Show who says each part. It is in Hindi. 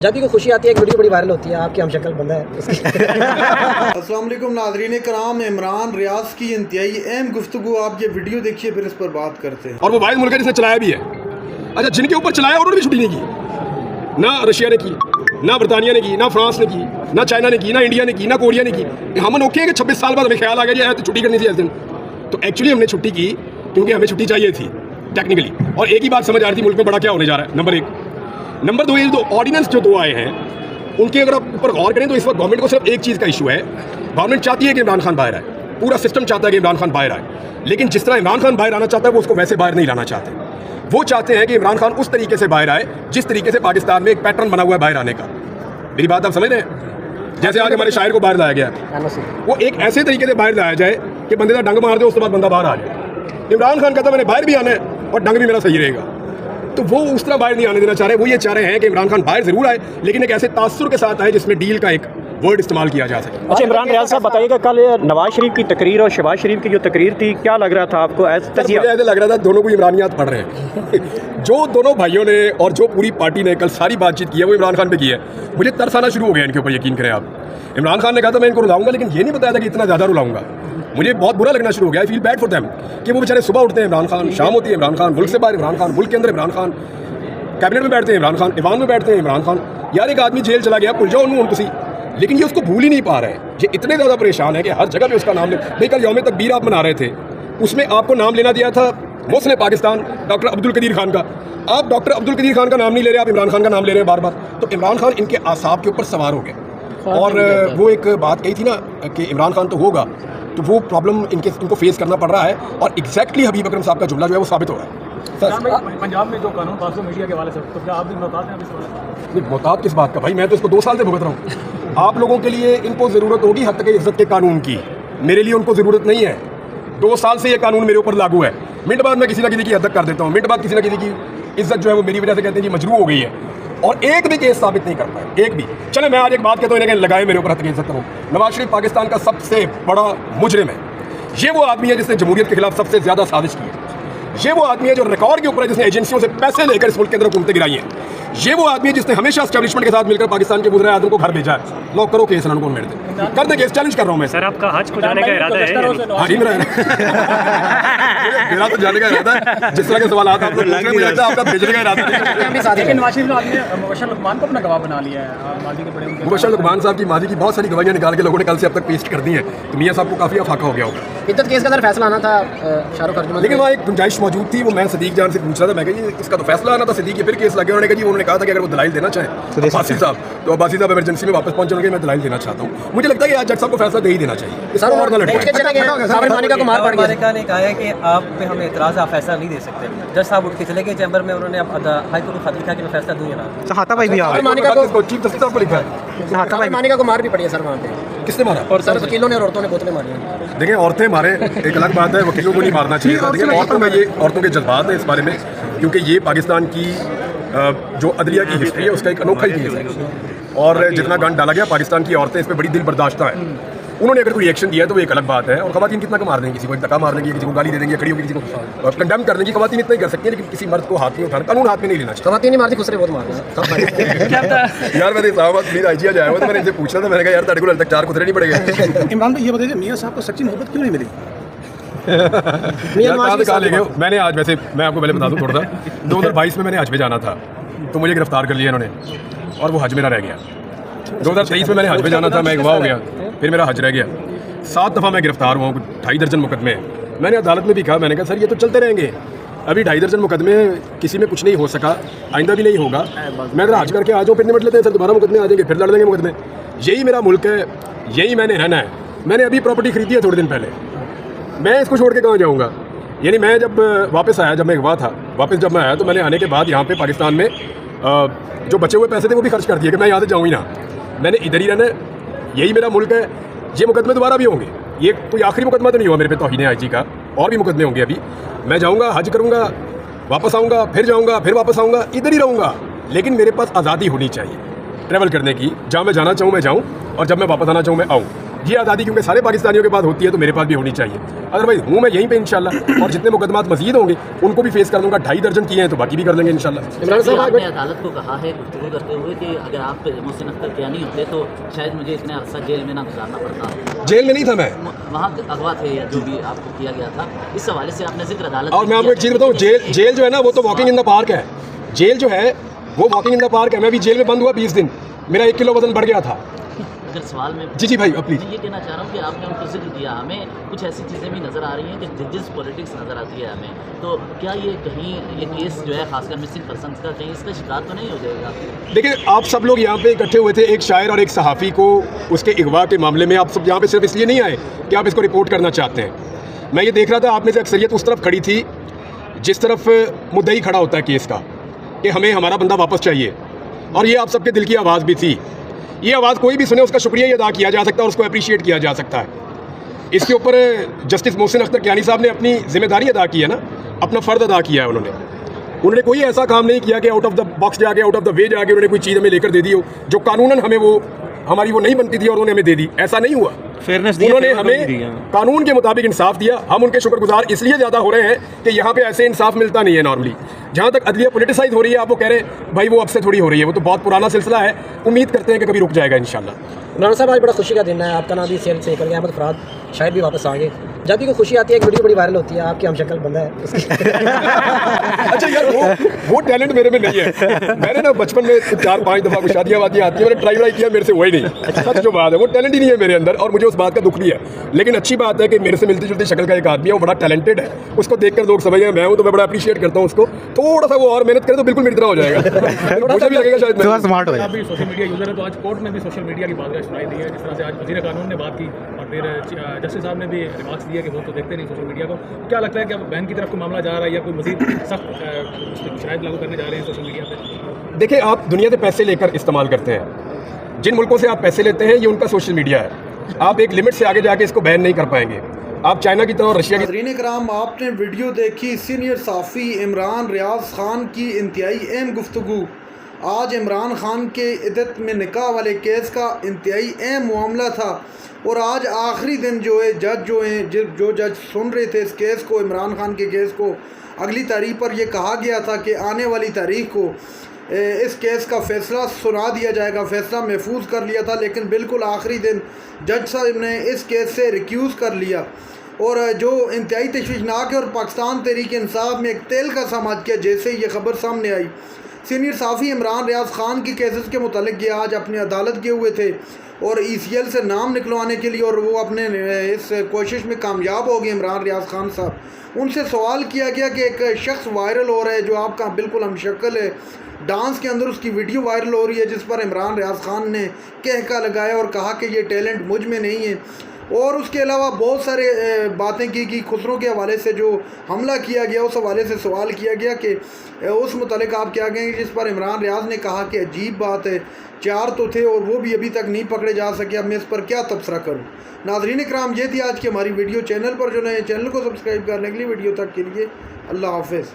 Speaker 1: जब भी कोई खुशी आती है एक वीडियो बड़ी वायरल होती है, आपकी हम शक्ल बंदा है
Speaker 2: अस्सलाम वालेकुम नाज़रीन कराम, इमरान रियाज की इंतहाई अहम गुफ्तगू, आप ये वीडियो देखिए फिर इस पर बात करते हैं।
Speaker 3: और वो वाहिद मुल्क है जिसने चलाया भी है। अच्छा, जिनके ऊपर चलाया उन्होंने भी छुट्टी नहीं की, ना रशिया ने की, ना बरतानिया ने की, ना फ्रांस ने की, ना चाइना ने की, ना इंडिया ने की, ना कोरिया ने की। हम अनोखे हैं कि 26 साल बाद हमें ख्याल आ गया तो छुट्टी करनी थी इस दिन। तो एक्चुअली हमने छुट्टी की क्योंकि हमें छुट्टी चाहिए थी टेक्निकली। और एक ही बात समझ आ रही थी मुल्क में बड़ा क्या होने जा रहा है, नंबर एक। नंबर दो, ये जो ऑर्डिनेंस जो दो आए हैं उनके अगर आप ऊपर गौर करें तो इस वक्त गवर्नमेंट को सिर्फ एक चीज़ का इशू है। गवर्नमेंट चाहती है कि इमरान खान बाहर आए, पूरा सिस्टम चाहता है कि इमरान खान बाहर आए, लेकिन जिस तरह इमरान खान बाहर आना चाहता है वो उसको वैसे बाहर नहीं लाना चाहते। वो चाहते हैं कि इमरान खान उस तरीके से बाहर आए जिस तरीके से पाकिस्तान में एक पैटर्न बना हुआ है बाहर आने का। मेरी बात आप समझ रहे हैं? जैसे आज हमारे शायर को बाहर लाया गया, वो एक ऐसे तरीके से बाहर लाया जाए कि बंदे का डंग मार दे, उसके बाद बंदा बाहर आ जाए। इमरान खान कहता है मैंने बाहर भी आना है और डंग भी मेरा सही रहेगा, तो वो उस तरह बाहर नहीं आने देना चाह रहे। वो ये चाह रहे हैं कि इमरान खान बाहर जरूर आए लेकिन एक ऐसे तासुर के साथ आए जिसमें डील का एक वर्ड इस्तेमाल किया जा सके।
Speaker 4: अच्छा इमरान रियाज साहब बताइएगा, कल नवाज शरीफ की तकरीर और शहबाज शरीफ की जो तकरीर थी, क्या लग रहा था आपको?
Speaker 3: मुझे ऐसे लग रहा था दोनों को इमरानियात पढ़ रहे हैं जो दोनों भाइयों ने और जो पूरी पार्टी ने कल सारी बातचीत की है वो इमरान खान पे की है। मुझे तरस आना शुरू हो गया इनके ऊपर, यकीन करें आप। इमरान खान ने कहा था मैं इनको रुलाऊंगा, लेकिन ये नहीं बताया था कि इतना ज़्यादा रुलाऊंगा। मुझे बहुत बुरा लगना शुरू हो गया। I feel bad for them कि वो बेचारे सुबह उठते हैं इमरान खान, शाम होती है इमरान खान, मुल्क से बाहर इमरान खान, मुल्क के अंदर इमरान खान, कैबिनेट में बैठते हैं इमरान खान, ईवान में बैठते हैं इमरान खान। यार एक आदमी जेल चला गया, भूल जाओ उन्होंने किसी, लेकिन ये उसको भूल ही नहीं पा रहे हैं। ये इतने ज़्यादा परेशान है कि हर जगह पे उसका नाम ले। भाई कल यौम तकबीर आप मना रहे थे, उसमें आपको नाम लेना दिया था मुस्लिम पाकिस्तान डॉक्टर अब्दुल कदीर खान का। आप डॉक्टर अब्दुल कदीर खान का नाम नहीं ले रहे, आप इमरान खान का नाम ले रहे हैं बार बार। तो इमरान खान इनके आसाब के ऊपर सवार हो गए। और वो एक बात कही थी ना कि इमरान खान तो होगा, तो वो प्रॉब्लम इनको फेस करना पड़ रहा है। और एग्जैक्टली हबीब अकरम साहब का जुमला जो है वो साबित हो रहा है।
Speaker 5: पंजाब में जो कानून पास हो मीडिया के हवाले से, तो क्या आप भी मोहतात हैं
Speaker 3: नहीं? मोहतात किस बात का भाई? मैं तो इसको 2 साल से भुगत रहा हूँ। आप लोगों के लिए इनको ज़रूरत होगी हद तक इज्जत के कानून की, मेरे लिए उनको ज़रूरत नहीं है। 2 साल से ये कानून मेरे ऊपर लागू है। मिनट बाद मैं किसी ना किसी की हद कर देता हूँ, मिनट बाद किसी ना किसी की इज्जत जो है वो मेरी वजह से कहते हैं कि मजरू हो गई है, और एक भी केस साबित नहीं कर पाए, एक भी। चले मैं आज एक बात कहता हूँ, इन्हें लगाए मेरे ऊपर हद तक इज्जत करूँ। नवाज शरीफ पाकिस्तान का सबसे बड़ा मुजरिम है। ये वो आदमी है जिसने जमहूरियत के खिलाफ सबसे ज़्यादा साजिश की है। ये वो आदमी है जो रिकॉर्ड के ऊपर है, जिसने एजेंसियों से पैसे लेकर इस मुल्क के अंदर हुकूमतें गिराई हैं। ये वो आदमी है जिसने हमेशा एस्टैब्लिशमेंट के साथ मिलकर पाकिस्तान के गुजरे आदम को घर भेजा है। लॉक करो केस, उनको मेरे दे कर दे केस, चैलेंज कर रहा हूँ मैं।
Speaker 4: सर आपका हज को जाने का इरादा है?
Speaker 3: हाँ जी, मेरा तो जाने का इरादा है। जिस तरह के सवाल आप लोग पूछ रहे हैं, आपका भेजने का इरादा नहीं।
Speaker 5: लेकिन नवाज शरीफ ने मुबशर लुकमान को अपना गवाह बना लिया है। माजी के बड़े
Speaker 3: मुबशर लुकमान साहब की माजी की बहुत सारी गवाहियाँ निकाल के लोगों ने कल से अब तक पेश कर दी हैं, तो मियाँ साहब को काफ़ी अफाका हो गया होगा।
Speaker 1: इद्दत केस का अंदर फैसला आना था शाहरुख अर्जुन,
Speaker 3: लेकिन वहाँ एक गुंजाइश मौजूद थी। वो मैं सदीक जान से पूछ रहा था, मैं कहा इसका तो फैसला आना था, सदीक के फिर केस लगे। उन्होंने कहा था कि अगर वो दलाइल देना चाहें अब्बासी साहब, तो अब्बासी साहब इमरजेंसी में वापस पहुंचे, मैं दलाइल देना चाहता हूँ। मुझे लगता है कि आज जज साहब को फैसला दे ही देना चाहिए।
Speaker 1: सर और मानिका को मार पड़ गया।
Speaker 6: मानिका ने कहा है कि आप पे हमें एतराज़, आप फैसला नहीं दे सकते। जज साहब उठ के चले गए चैम्बर में, उन्होंने अब हाई कोर्ट को खत लिखा कि मैं फैसला दूंगा ना।
Speaker 4: हाथा भाई भी
Speaker 1: मानिका को
Speaker 3: चीफ जस्टिस साहब को लिखा है।
Speaker 1: हाथा भाई मानिका को मार भी पड़ी है सर वहाँ पे।
Speaker 3: किसने मारा?
Speaker 1: और सर वकीलों ने और औरतों ने बोतलें मारी हैं।
Speaker 3: देखिए, औरतें मारे एक अलग बात है, वकीलों को नहीं मारना चाहिए। देखिए, औरतों में ये औरतों के जज्बात है इस बारे में, क्योंकि ये पाकिस्तान की जो अदलिया की हिस्ट्री है उसका एक अनोखा ही केस है। और जितना गंद डाला गया, पाकिस्तान की औरतें इस पर बड़ी दिल बर्दाश्त हैं। उन्होंने अगर कोई रिएक्शन दिया तो वो एक अलग बात है। और खवातीन कितना को मार देंगी, किसी को एक धक्का मार देंगी, किसी को गाली दे देंगी, खड़ी होगी किसी को कंडेम कर देंगी। खवातीन इतना ही कर सकती है, लेकिन किसी मर्द को हाथ में उठाना, कानून हाथ में नहीं लेना चाहिए।
Speaker 1: खवातीन ही मारती, खुसरे बहुत मारती
Speaker 3: यार मैंने साहब मेरी आईजी जाया हुआ तो मैंने इनसे पूछा था, मैंने कहा यार तेरे को तक 4 खुसरे नहीं पड़ेगा।
Speaker 5: इमरान भाई ये बताइए, मियाँ साहब को सच्ची मोहब्बत क्यों नहीं मिली?
Speaker 3: कहा ले गए। मैंने आज, वैसे मैं आपको पहले बता दूं थोड़ा सा, 2022 में मैंने हज पे जाना था, तो मुझे गिरफ्तार कर लिया इन्होंने और वो हज मेरा रह गया। 2023 में मैंने हज पे जाना था, मैं गवाह हो गया, फिर मेरा हज रह गया। 7 दफ़ा मैं गिरफ्तार हुआ हूँ, 2.5 दर्जन मुकदमे। मैंने अदालत में भी कहा, मैंने कहा सर ये तो चलते रहेंगे, अभी 2.5 दर्जन मुकदमे, किसी में कुछ नहीं हो सका, आइंदा भी नहीं होगा। मैं अगर हज करके आ जाऊँ फिर निपट लेते हैं सर, दोबारा मुकदमे आ जाएंगे, फिर लड़ लेंगे मुकदमे। यही मेरा मुल्क है, यही मैंने रहना है। मैंने अभी प्रॉपर्टी खरीदी है थोड़े दिन पहले, मैं इसको छोड़ के कहाँ जाऊँगा? यानी मैं जब वापस आया, जब मैं गवाह था, वापस जब मैं आया तो मैंने आने के बाद यहाँ पे पाकिस्तान में जो बचे हुए पैसे थे वो भी खर्च कर दिए कि मैं यहाँ से जाऊँ ही ना, मैंने इधर ही रहना है, यही मेरा मुल्क है। ये मुकदमे दोबारा भी होंगे, ये कोई आखिरी मुकदमा तो नहीं हुआ मेरे पे तौहीन आईजी का, और भी मुकदमे होंगे। अभी मैं जाऊँगा, हज करूँगा, वापस आऊँगा, फिर जाऊँगा, फिर वापस आऊँगा, इधर ही रहूँगा। लेकिन मेरे पास आज़ादी होनी चाहिए ट्रैवल करने की, जहाँ मैं जाना चाहूँ मैं जाऊँ, और जब मैं वापस आना चाहूँ मैं आऊँ। ये आज़ादी क्योंकि सारे पाकिस्तानियों के पास होती है तो मेरे पास भी होनी चाहिए। अदरवाइज हूँ मैं यहीं पे इंशाल्लाह, और जितने मुकदमात मजीद होंगे उनको भी फेस कर दूंगा। 2.5 दर्जन किए हैं तो बाकी भी कर लेंगे इंशाल्लाह।
Speaker 1: इमरान साहब
Speaker 7: आपने अदालत को कहा है गुफ्तगू करते हुए कि अगर आप मोहसिन अख्तर क्या नहीं होते तो शायद मुझे इतने अरसा जेल में ना गुजारना पड़ता।
Speaker 3: जेल में नहीं था मैं,
Speaker 7: वहाँ अगवा थे या जो भी आपको किया गया था, इस हवाले से आपने जिक्र अदालत।
Speaker 3: और मैं आपको एक चीज़ बताऊँ, जेल जो है ना वो तो वॉकिंग इन द पार्क है। जेल जो है वो वॉकिंग इन द पार्क है। मैं भी जेल में बंद हुआ 20 दिन, मेरा 1 किलो वजन बढ़ गया था।
Speaker 7: अगर सवाल में
Speaker 3: जी भाई प्लीज।
Speaker 7: मैं ये कहना चाह रहा हूँ कि आपने उनको जिक्र किया, हमें कुछ ऐसी चीज़ें भी नज़र आ रही हैं कि जजेस पॉलिटिक्स नज़र आती है हमें, तो क्या ये कहीं ये केस जो है खासकर मिसिंग पर्सन का कहीं इसका शिकार तो नहीं हो जाएगा?
Speaker 3: देखिए आप सब लोग यहाँ पे इकट्ठे हुए थे, एक शायर और एक सहाफ़ी को उसके अगवा के मामले में। आप सब यहाँ पे सिर्फ इसलिए नहीं आए कि आप इसको रिपोर्ट करना चाहते हैं। मैं ये देख रहा था आप में से अक्सरियत उस तरफ खड़ी थी जिस तरफ मुद्दई खड़ा होता है केस का कि हमें हमारा बंदा वापस चाहिए, और ये आप सबके दिल की आवाज़ भी थी। ये आवाज़ कोई भी सुने उसका शुक्रिया ही अदा किया जा सकता है और उसको अप्रिशिएट किया जा सकता है। इसके ऊपर जस्टिस मोहसिन अख्तर कियानी साहब ने अपनी जिम्मेदारी अदा की है ना, अपना फ़र्द अदा किया है। उन्होंने कोई ऐसा काम नहीं किया कि आउट ऑफ द बॉक्स जाके, आउट ऑफ द वे जाके उन्होंने कोई चीज़ हमें लेकर दे दी हो जो कानूनन हमें वो हमारी वो नहीं बनती थी और उन्होंने हमें दे दी। ऐसा नहीं हुआ।
Speaker 4: फेयरनेस
Speaker 3: उन्होंने हमें कानून के मुताबिक इंसाफ दिया। हम उनके शुक्रगुजार इसलिए ज़्यादा हो रहे हैं कि यहाँ पे ऐसे इंसाफ मिलता नहीं है नॉर्मली। जहाँ तक अदलिया पोलिटिसाइज हो रही है, आप वो कह रहे हैं भाई वो अब से थोड़ी हो रही है, वो तो बहुत पुराना सिलसिला है। उम्मीद करते हैं कि कभी रुक जाएगा इंशाल्लाह।
Speaker 1: इमरान साहब आज बड़ा खुशी का दिन है, आपका नाम भी सेल से निकल गया, अहमद फराद शायद भी वापस आ गए। जब भी कोई खुशी आती है एक वीडियो बड़ी वायरल होती है, आपकी हमशक्ल बंदा है
Speaker 3: अच्छा यार वो टैलेंट मेरे में नहीं है। मैंने ना बचपन में 4-5 दफ़ा शादियाँ वादियाँ आती है, मैंने ट्राई किया, मेरे से वही नहीं। सच जो बात है वो टैलेंट ही नहीं है मेरे अंदर, और मुझे उस बात का दुख भी है। लेकिन अच्छी बात है कि मेरे से मिलती जुलती शक्ल का एक आदमी है, वो बड़ा टैलेंटेड है। उसको देखकर लोग समझ गए मैं हूँ, तो मैं बड़ा अप्रिशिएट करता हूँ उसको। थोड़ा सा वो और मेहनत करे तो बिल्कुल मेरी तरह हो जाएगा। मुझे भी लगेगा शायद
Speaker 4: थोड़ा स्मार्ट हो
Speaker 5: आप भी सोशल मीडिया यूज़र है, तो आज कोर्ट में भी सोशल मीडिया की बात सुनाई दी है। जिस तरह से आज वज़ीर कानून ने बात की और फिर जस्टिस साहब ने भी रिमार्क्स दिया कि वो तो देखते नहीं सोशल मीडिया को। क्या लगता है कि अब बैन की तरफ कोई मामला जा रहा है या कोई मज़ीद सख्त शराइत लागू करने जा रहे हैं सोशल मीडिया पर?
Speaker 3: देखिए आप दुनिया से पैसे लेकर इस्तेमाल करते हैं। जिन मुल्कों से आप पैसे लेते हैं ये उनका सोशल मीडिया है। आप एक लिमिट से आगे जाके इसको बैन नहीं कर पाएंगे। आप चाइना की तरह रशिया की।
Speaker 2: नाज़रीन कराम, आपने वीडियो देखी सीनियर सहाफ़ी इमरान रियाज खान की इंतहाई अहम गुफ्तगू। आज इमरान खान के इद्दत में निकाह वाले केस का इंतहाई अहम मामला था, और आज आखिरी दिन जो है जज जो जज सुन रहे थे इस केस को, इमरान खान के केस को, अगली तारीख पर यह कहा गया था कि आने वाली तारीख को इस केस का फ़ैसला सुना दिया जाएगा। फ़ैसला महफूज कर लिया था, लेकिन बिल्कुल आखिरी दिन जज साहब ने इस केस से रिक्यूज़ कर लिया। और जो इंतहाई तशवीशनाक है, और पाकिस्तान तहरीक इंसाफ में एक तेल का समाज किया जैसे ये खबर सामने आई। सीनियर सहाफ़ी इमरान रियाज खान की केसेस के मुतालिक ये आज अपनी अदालत गए हुए थे और ECL से नाम निकलवाने के लिए, और वो अपने इस कोशिश में कामयाब हो गए इमरान रियाज खान साहब। उनसे सवाल किया गया कि एक शख्स वायरल हो रहा है जो आपका बिल्कुल हमशक्ल है, डांस के अंदर उसकी वीडियो वायरल हो रही है, जिस पर इमरान रियाज खान ने कहका लगाया और कहा कि ये टैलेंट मुझ में नहीं है। और उसके अलावा बहुत सारे बातें की खुसरों के हवाले से जो हमला किया गया उस हवाले से सवाल किया गया कि उस मुतालिक आप क्या कहेंगे, जिस पर इमरान रियाज ने कहा कि अजीब बात है, 4 तो थे और वो भी अभी तक नहीं पकड़े जा सके, अब मैं इस पर क्या तबसरा करूं। नाज़रीन इकराम, ये थी आज की हमारी वीडियो। चैनल पर जो नए चैनल को सब्सक्राइब करने के लिए, वीडियो तक के लिए अल्लाह हाफ़िज़।